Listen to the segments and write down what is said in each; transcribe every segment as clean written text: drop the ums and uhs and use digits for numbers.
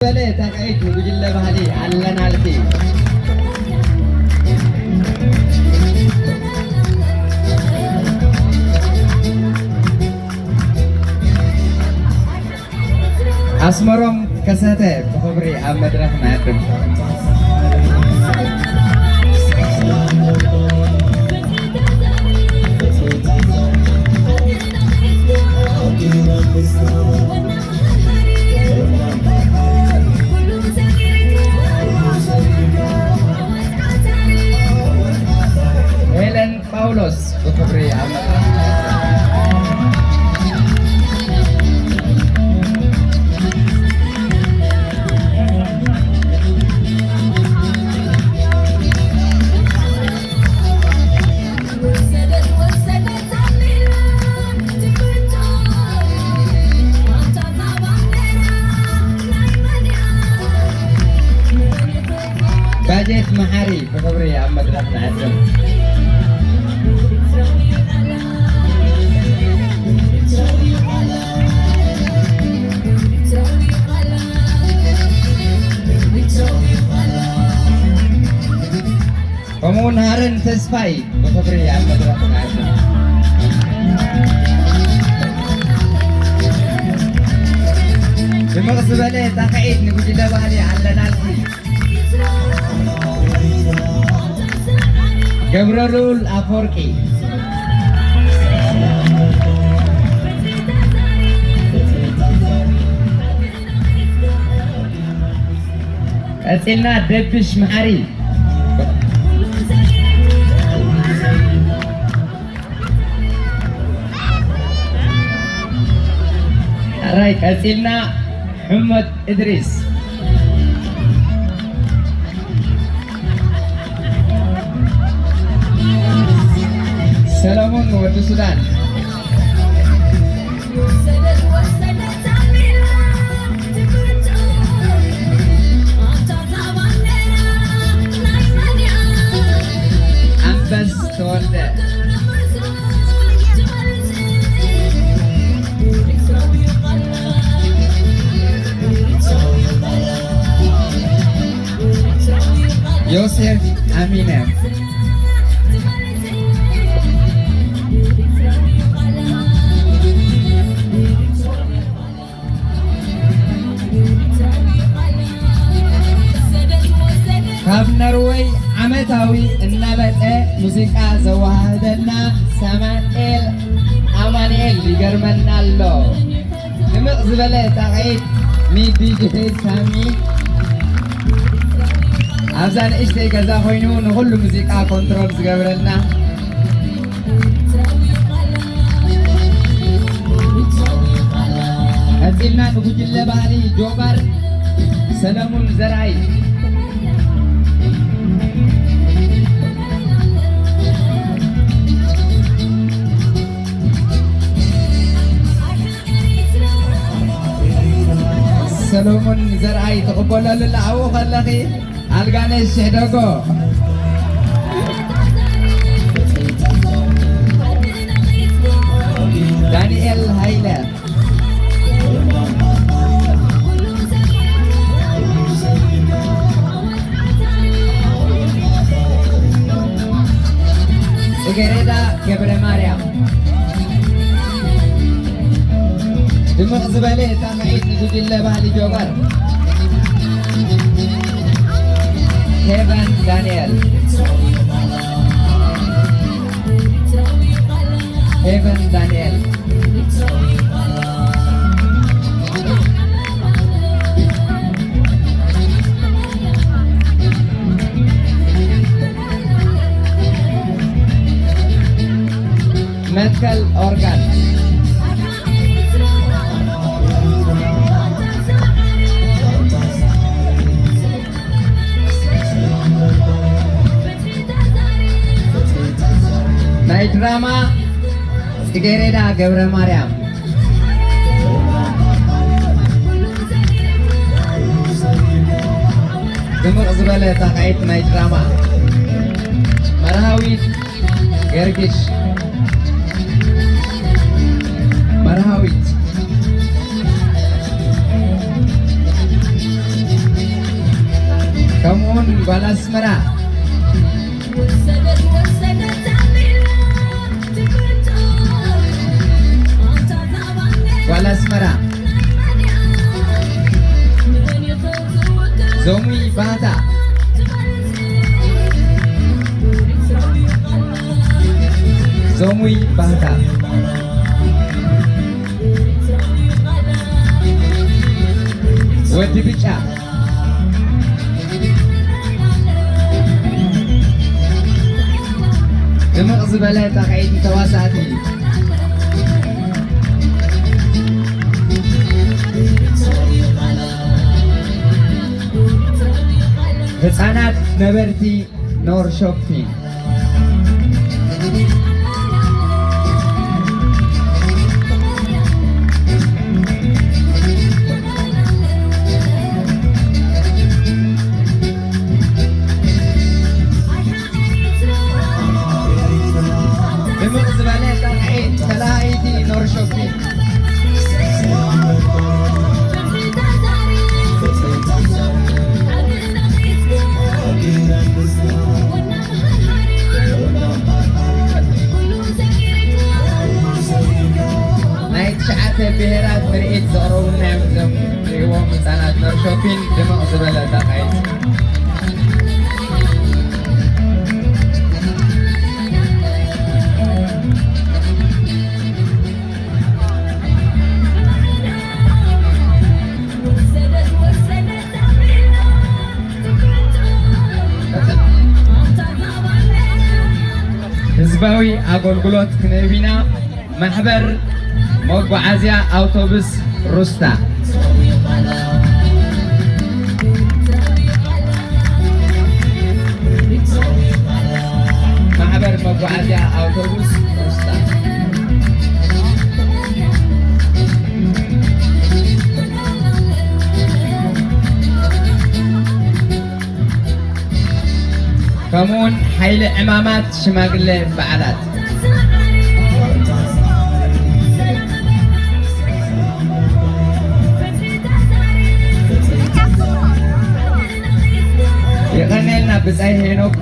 بله تقعيد نقول له بهالي علنا علتي أسمرهم كسته بخبري أحمد رحمة Helen Paulus بخبري أحمد باجت محاري بخبري أحمد رحمة Pemun Haren Tesfai بخبري أحمد رحمة بمغصب عليه تقعيد نقول له بالي على نالتي Gabrarul Aforki Asilna Debish Mahari Alright, Asilna Muhammad Idris Salamun Wadu Sudan Abbas Tolde Yosef Aminem ካብ ነርወይ ዓመታዊ እናበጠ ሙዚቃ ዘዋህደና ሰማኤል አማኑኤል ይገርመና ኣሎ ንምቕ ዝበለ ታቒት ሚዲጄ ሳሚ ኣብዛ ንእሽተይ ገዛ ኮይኑ ንኩሉ ሙዚቃ ኮንትሮል ዝገብረልና ቀፂልና ንጉጅለ ባህሊ ጆባር ሰለሙን ዘርአይ ሰሎሞን ዘርአይ ተቀበለሉ ለዓው ከለኺ አልጋነሽ ሄደጎ ዳንኤል ሃይለ ጽጌረዳ ገብረ ማርያም ድምቕ ዝበለ ታምዒት ንጉጅለ ባህሊ ጆባር ሄቨን ዳንኤል ሄቨን ዳንኤል መትከል ኦርጋን ናይ ድራማ ጽጌረዳ ገብረ ማርያም ድምቕ ዝበለ ታቒት ናይ ድራማ መርሃዊት ገርግሽ መርሃዊት ጓላስመራ ጓላስመራ ዞሚ ባህታ ዞሚ ባህታ ወዲ ብጫ ድምቕ ዝበለ ተኻይዲ ተዋሳእቲ ህፃናት ነበርቲ ኖር ሾፒንግ ድምቕ ዝበለ ተላሃይቲ ኖር ሾፒንግ ናይ 9 ብሄራት ምርኢት ዘቕረቡና እዮም እዞም ህፃናት ኖር ሾፒንግ ድምቕ ዝበለ ተኻይዲ ህዝባዊ አገልግሎት ክንህብ ኢና ማሕበር መጓዓዝያ አውቶቡስ ሩስታ ማሕበር መጓዓዝያ አውቶቡስ ሩስታ ከምኡውን ሓይሊ ዕማማት ሽማግለ በዓላት የቀነልና ብጻይ ሄኖክ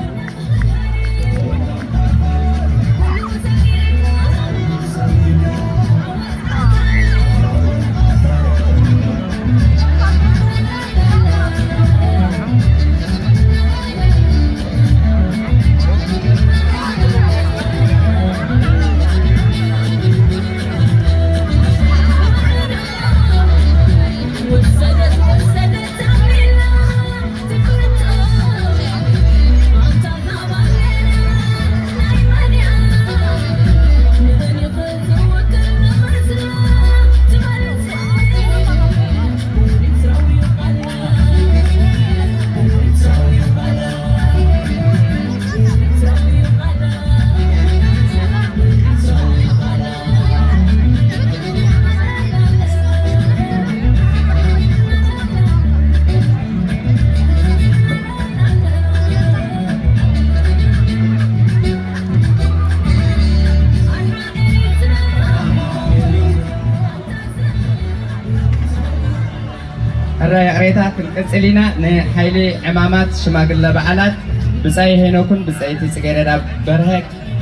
ቅሬታ ክንቅፅል ኢና ንሓይሊ ዕማማት ሽማግለ በዓላት ብጻይ ሄኖክን ብጻይቲ ጽጌረዳ በርሀ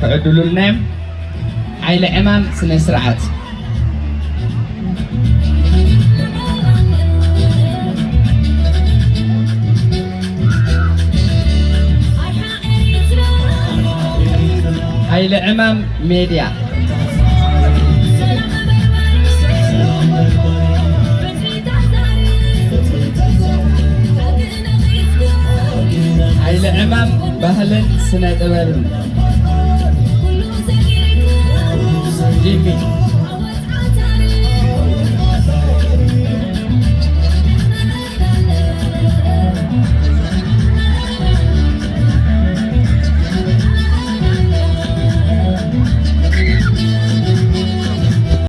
ክዕድሉልና እዮም ሓይሊ ዕማም ስነ ስርዓት ሓይሊ ዕማም ሜድያ ሓይሊ ዕማም ባህልን ስነ ጥበብን ጂሚ